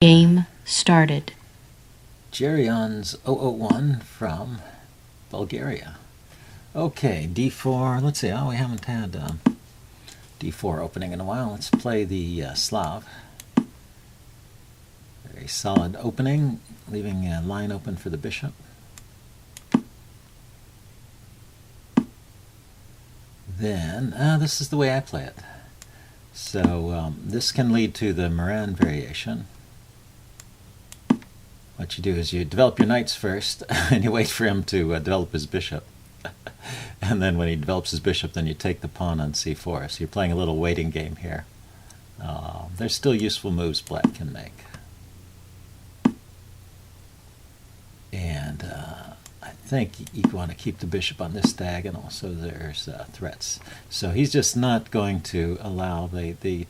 Game started. Gerion's 001 from Bulgaria. Okay, D4. Let's see. Oh, we haven't had D4 opening in a while. Let's play the Slav. Very solid opening, leaving a line open for the bishop. Then, this is the way I play it. So this can lead to the Moran variation. What you do is you develop your knights first, and you wait for him to develop his bishop. And then when he develops his bishop, then you take the pawn on c4. So you're playing a little waiting game here. There's still useful moves black can make. And I think you want to keep the bishop on this diagonal, so there's threats. So he's just not going to allow the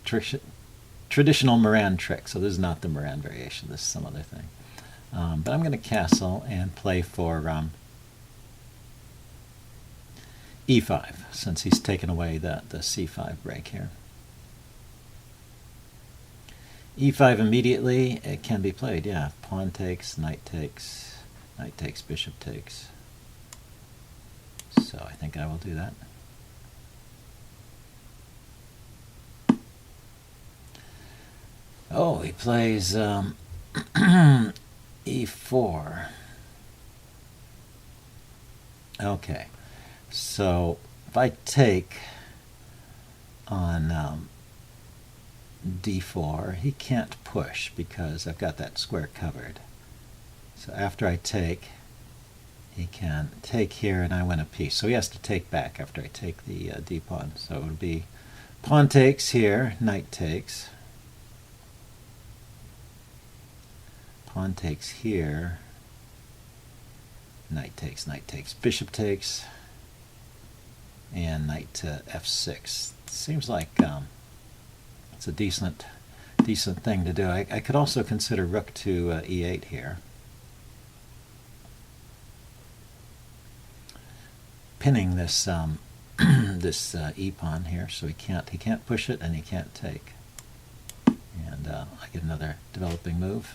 traditional Moran trick. So this is not the Moran variation. This is some other thing. But I'm going to castle and play for e5, since he's taken away the c5 break here. e5 immediately, it can be played, yeah. Pawn takes, knight takes, bishop takes. So I think I will do that. Oh, he plays e4. Okay, so if I take on d4, he can't push because I've got that square covered. So after I take, he can take here and I win a piece. So he has to take back after I take the d-pawn. So it would be pawn takes here, knight takes. Pawn takes here, knight takes, bishop takes, and knight to f6. Seems like it's a decent thing to do. I could also consider rook to e8 here, pinning this this e-pawn here, so he can't push it and he can't take. And I get another developing move.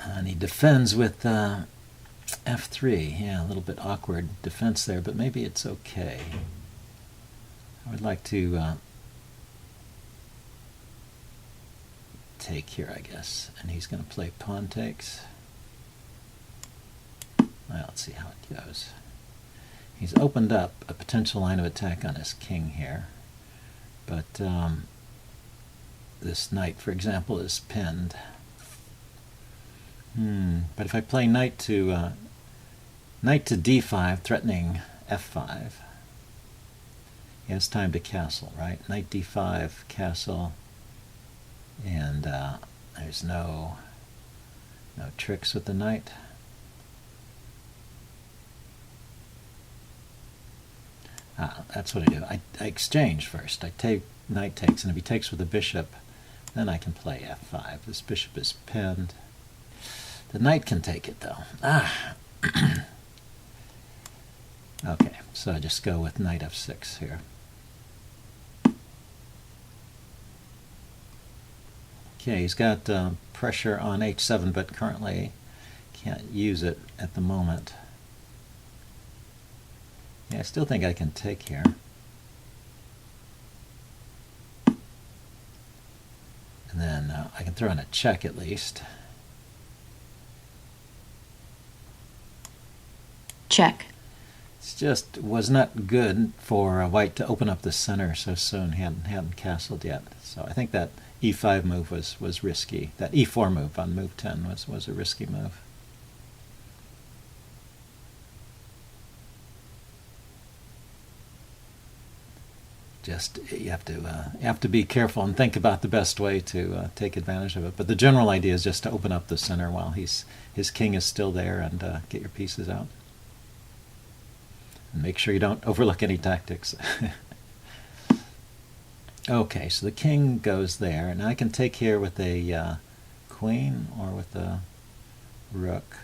And he defends with f3. Yeah, a little bit awkward defense there, but maybe it's okay. I would like to take here, I guess. And he's going to play pawn takes. Well, let's see how it goes. He's opened up a potential line of attack on his king here. But this knight, for example, is pinned. But if I play knight to d5, threatening f5, he has time to castle, right? Knight d5, castle, and there's no tricks with the knight. That's what I do. I exchange first. I take knight takes, and if he takes with the bishop, then I can play f5. This bishop is pinned. The knight can take it, though. Okay, so I just go with knight f6 here. Okay, he's got pressure on h7, but currently can't use it at the moment. Yeah, I still think I can take here. And then I can throw in a check at least. Check. It just was not good for white to open up the center so soon. He hadn't castled yet. So I think that e5 move was risky. That e4 move on move 10 was a risky move. Just you have to be careful and think about the best way to take advantage of it. But the general idea is just to open up the center while his king is still there and get your pieces out. And make sure you don't overlook any tactics. Okay, so the king goes there, and I can take here with a queen or with a rook.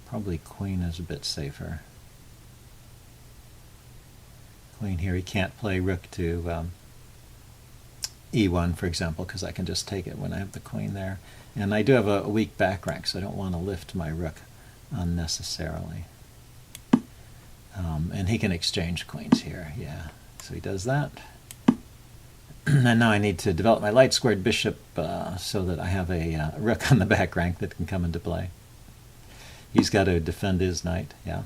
Probably queen is a bit safer. Queen here, he can't play rook to e1, for example, because I can just take it when I have the queen there. And I do have a weak back rank, so I don't want to lift my rook unnecessarily. And he can exchange queens here, yeah. So he does that. And now I need to develop my light-squared bishop so that I have a rook on the back rank that can come into play. He's got to defend his knight, yeah.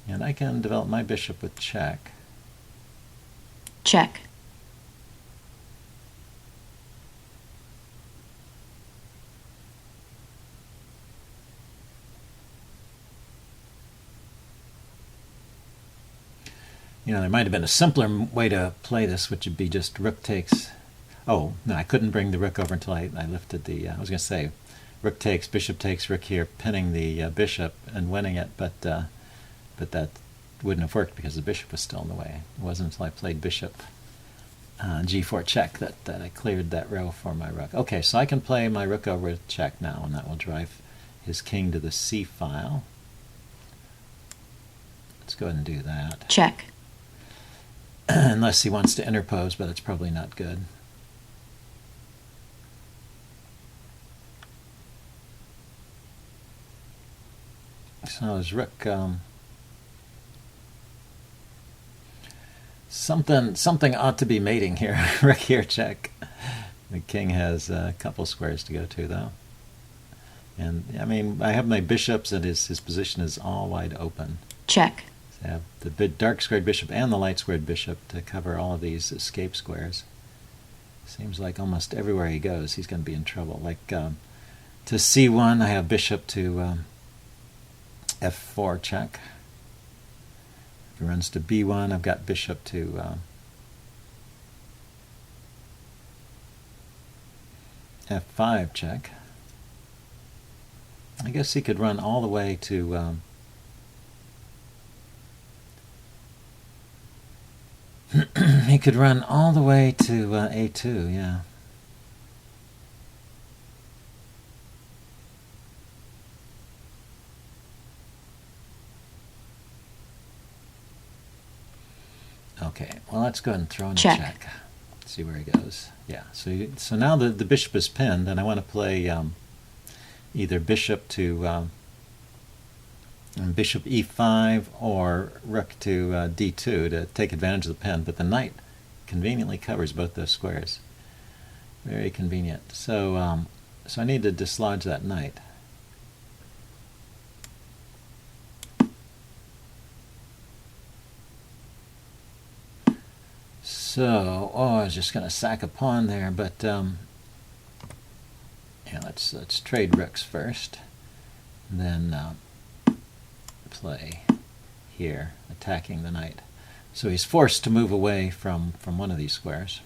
And I can develop my bishop with check. Check. You know, there might have been a simpler way to play this, which would be just rook takes. Oh, no, I couldn't bring the rook over until I lifted the, I was going to say, rook takes, bishop takes, rook here, pinning the bishop and winning it, but that wouldn't have worked because the bishop was still in the way. It wasn't until I played bishop g4 check that I cleared that row for my rook. Okay, so I can play my rook over with check now, and that will drive his king to the c file. Let's go ahead and do that. Check. Unless he wants to interpose, but it's probably not good. So his rook, something ought to be mating here. Rook here, check. The king has a couple squares to go to, though. And I mean, I have my bishops, and his position is all wide open. Check. I have the dark squared bishop and the light squared bishop to cover all of these escape squares. Seems like almost everywhere he goes, he's going to be in trouble. Like to c1, I have bishop to f4 check. If he runs to b1, I've got bishop to f5 check. I guess he could run all the way to he could run all the way to a2, yeah. Okay, well, let's go ahead and throw in a check. See where he goes. Yeah, so now the bishop is pinned, and I want to play either bishop to bishop e5 or rook to d2 to take advantage of the pin, but the knight conveniently covers both those squares. Very convenient. So so I need to dislodge that knight. So, I was just going to sack a pawn there, but yeah, let's trade rooks first, and then play here, attacking the knight. So he's forced to move away from one of these squares.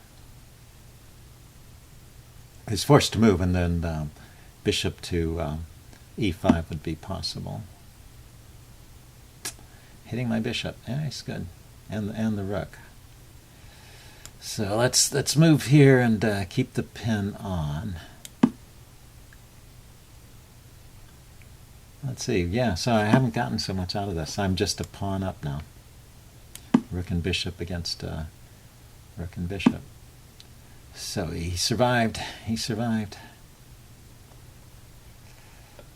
He's forced to move, and then bishop to e5 would be possible. Hitting my bishop, yeah, it's good, and the rook. So let's move here and keep the pin on. Let's see, yeah, so I haven't gotten so much out of this. I'm just a pawn up now. Rook and bishop against rook and bishop. So he survived. He survived.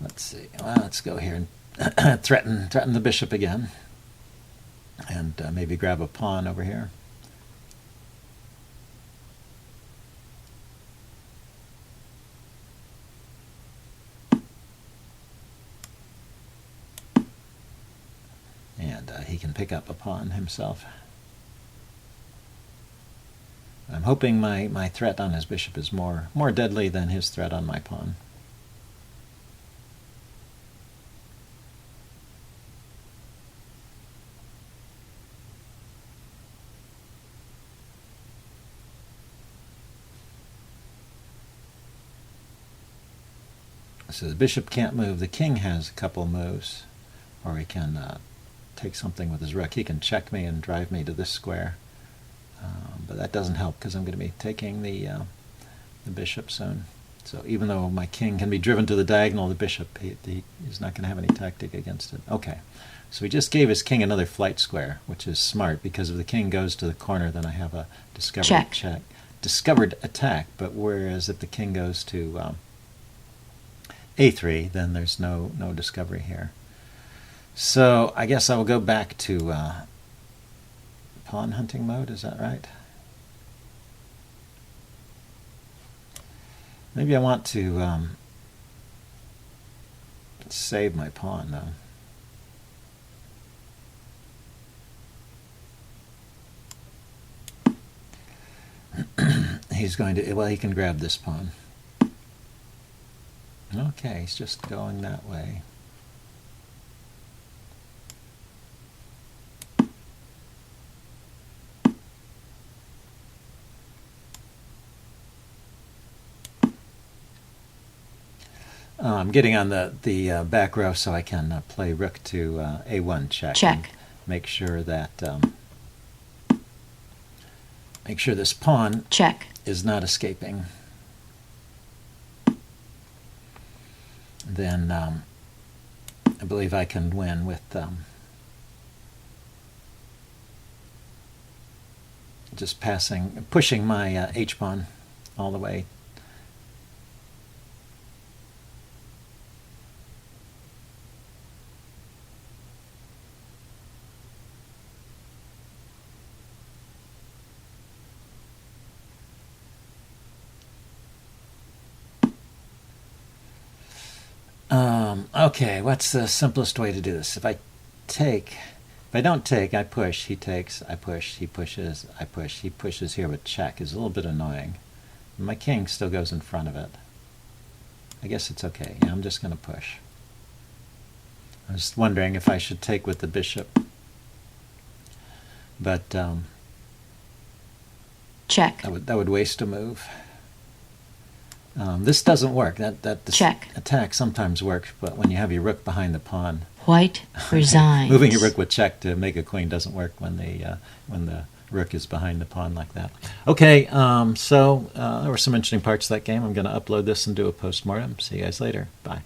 Let's see. Well, let's go here and threaten the bishop again, and maybe grab a pawn over here. And he can pick up a pawn himself. I'm hoping my threat on his bishop is more deadly than his threat on my pawn. So the bishop can't move. The king has a couple moves, or he can take something with his rook. He can check me and drive me to this square, but that doesn't help because I'm going to be taking the bishop soon. So even though my king can be driven to the diagonal, the bishop he's not going to have any tactic against it. Okay, so he just gave his king another flight square, which is smart because if the king goes to the corner, then I have a discovery check. discovered attack, but whereas if the king goes to a3, then there's no discovery here. So I guess I will go back to pawn hunting mode, is that right? Maybe I want to save my pawn, though. He's going to, well, he can grab this pawn. Okay, he's just going that way. I'm getting on the back row so I can play rook to a1 check. Check. Make sure that make sure this pawn Check. is not escaping. Then I believe I can win with just pushing my h-pawn all the way. Okay, what's the simplest way to do this? If I don't take, I push, he takes, I push, he pushes, I push, he pushes here with check is a little bit annoying. My king still goes in front of it. I guess it's okay. Yeah, I'm just going to push. I was wondering if I should take with the bishop. But Check. that would waste a move. This doesn't work. That Check. attack sometimes works, but when you have your rook behind the pawn, White resigns. moving your rook with check to make a queen doesn't work when the rook is behind the pawn like that. Okay, so there were some interesting parts of that game. I'm going to upload this and do a post-mortem. See you guys later. Bye.